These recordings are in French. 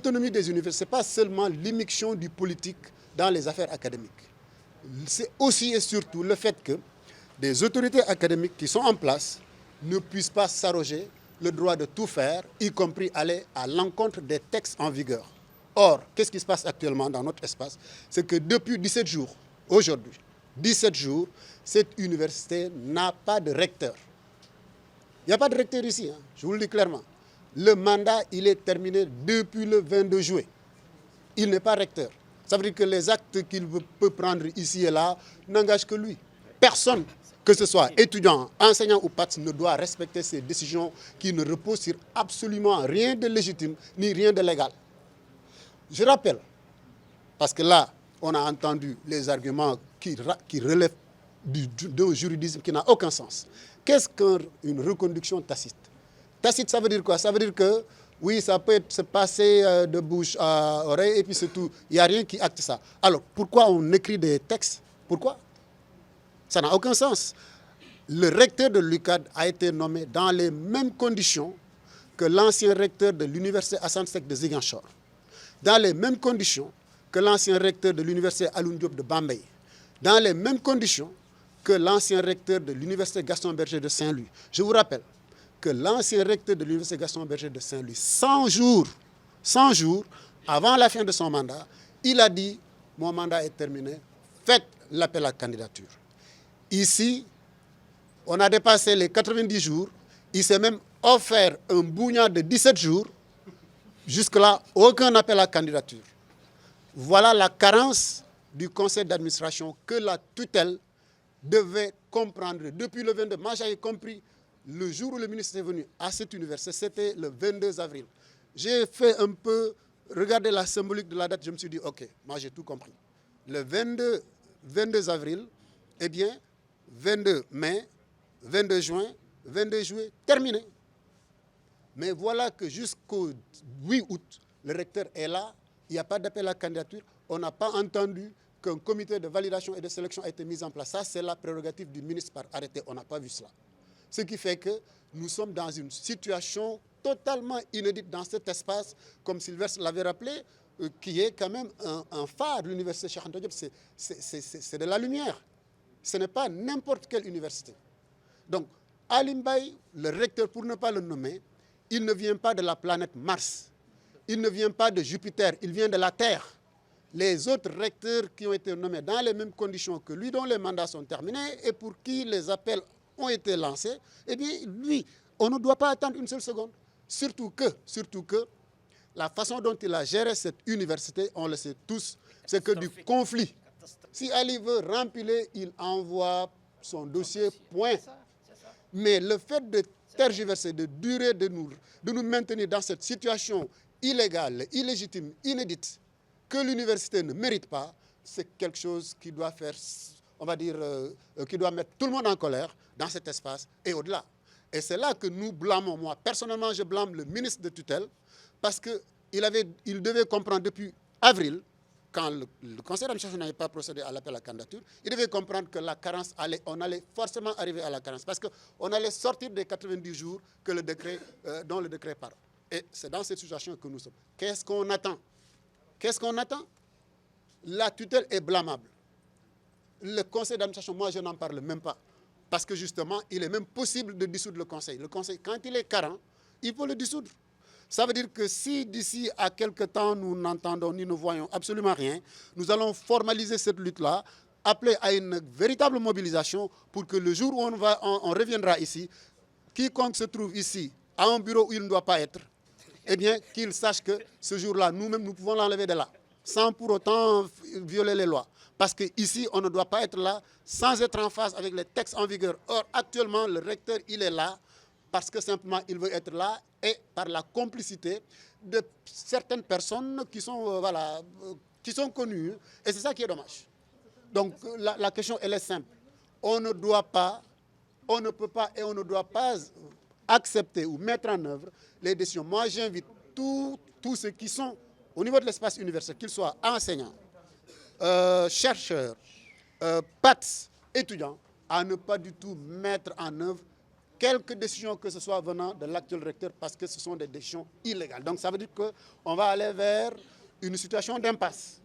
l'autonomie des universités, ce n'est pas seulement l'immixtion du politique dans les affaires académiques. C'est aussi et surtout le fait que des autorités académiques qui sont en place ne puissent pas s'arroger le droit de tout faire, y compris aller à l'encontre des textes en vigueur. Or, qu'est-ce qui se passe actuellement dans notre espace? C'est que depuis 17 jours, aujourd'hui, 17 jours, cette université n'a pas de recteur. Il n'y a pas de recteur ici, je vous le dis clairement. Le mandat, il est terminé depuis le 22 juillet. Il n'est pas recteur. Ça veut dire que les actes qu'il peut prendre ici et là n'engagent que lui. Personne, que ce soit étudiant, enseignant ou PATS, ne doit respecter ces décisions qui ne reposent sur absolument rien de légitime ni rien de légal. Je rappelle, parce que là, on a entendu les arguments qui relèvent d'un juridisme qui n'a aucun sens. Qu'est-ce qu'une reconduction tacite? Tacite, ça veut dire quoi? Ça veut dire que, oui, ça peut se passer de bouche à oreille et puis c'est tout. Il n'y a rien qui acte ça. Alors, pourquoi on écrit des textes? Pourquoi? Ça n'a aucun sens. Le recteur de l'UCAD a été nommé dans les mêmes conditions que l'ancien recteur de l'université Assane Seck de Ziguinchor, dans les mêmes conditions que l'ancien recteur de l'université Alioune Diop de Bambey, dans les mêmes conditions que l'ancien recteur de l'université Gaston Berger de Saint-Louis. Je vous rappelle que l'ancien recteur de l'université Gaston Berger de Saint-Louis, 100 jours avant la fin de son mandat, il a dit « Mon mandat est terminé, faites l'appel à candidature ». Ici, on a dépassé les 90 jours, il s'est même offert un bougnat de 17 jours. Jusque-là, aucun appel à candidature. Voilà la carence du conseil d'administration que la tutelle devait comprendre depuis le 22. Moi, j'avais compris le jour où le ministre est venu à cette université, c'était le 22 avril. J'ai fait un peu regarder la symbolique de la date, je me suis dit, ok, moi j'ai tout compris. Le 22 avril, eh bien, 22 mai, 22 juin, 22 juillet, terminé. Mais voilà que jusqu'au 8 août, le recteur est là, il n'y a pas d'appel à candidature, on n'a pas entendu qu'un comité de validation et de sélection a été mis en place. Ça, c'est la prérogative du ministre par arrêté, on n'a pas vu cela. Ce qui fait que nous sommes dans une situation totalement inédite dans cet espace, comme Sylvestre l'avait rappelé, qui est quand même un phare de l'université Cheikh Anta Diop, c'est de la lumière. Ce n'est pas n'importe quelle université. Donc, Alim Baye, le recteur, pour ne pas le nommer, il ne vient pas de la planète Mars, il ne vient pas de Jupiter, il vient de la Terre. Les autres recteurs qui ont été nommés dans les mêmes conditions que lui, dont les mandats sont terminés et pour qui les appels ont été lancés, eh bien, lui, on ne doit pas attendre une seule seconde. Surtout que la façon dont il a géré cette université, on le sait tous, c'est que du conflit. Si Ali veut rempiler, il envoie son dossier, point. Mais le fait de tergiverser, de durer, de nous maintenir dans cette situation illégale, illégitime, inédite, que l'université ne mérite pas, c'est quelque chose qui doit faire, on va dire, qui doit mettre tout le monde en colère dans cet espace et au-delà. Et c'est là que nous blâmons, moi personnellement je blâme le ministre de tutelle, parce qu'il devait comprendre depuis avril, quand le conseil d'administration n'avait pas procédé à l'appel à la candidature, il devait comprendre que la carence on allait forcément arriver à la carence, parce qu'on allait sortir des 90 jours que dont le décret parle. Et c'est dans cette situation que nous sommes. Qu'est-ce qu'on attend? Qu'est-ce qu'on attend? La tutelle est blâmable. Le conseil d'administration, moi, je n'en parle même pas. Parce que justement, il est même possible de dissoudre le conseil. Le conseil, quand il est carent, il faut le dissoudre. Ça veut dire que si d'ici à quelque temps, nous n'entendons ni ne voyons absolument rien, nous allons formaliser cette lutte-là, appeler à une véritable mobilisation pour que le jour où on reviendra ici, quiconque se trouve ici, à un bureau où il ne doit pas être, eh bien, qu'il sache que ce jour-là, nous-mêmes, nous pouvons l'enlever de là, sans pour autant violer les lois. Parce qu'ici, on ne doit pas être là sans être en phase avec les textes en vigueur. Or, actuellement, le recteur, il est là parce que simplement, il veut être là et par la complicité de certaines personnes qui sont, qui sont connues. Et c'est ça qui est dommage. Donc, la question, elle est simple. On ne doit pas, on ne peut pas et on ne doit pas accepter ou mettre en œuvre les décisions. Moi, j'invite tous ceux qui sont au niveau de l'espace universitaire, qu'ils soient enseignants, chercheurs, PATS, étudiants, à ne pas du tout mettre en œuvre quelque décision que ce soit venant de l'actuel recteur, parce que ce sont des décisions illégales. Donc ça veut dire qu'on va aller vers une situation d'impasse.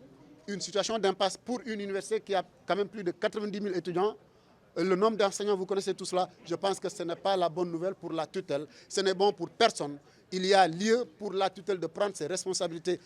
Une situation d'impasse pour une université qui a quand même plus de 90 000 étudiants. Le nombre d'enseignants, vous connaissez tout cela. Je pense que ce n'est pas la bonne nouvelle pour la tutelle. Ce n'est bon pour personne. Il y a lieu pour la tutelle de prendre ses responsabilités.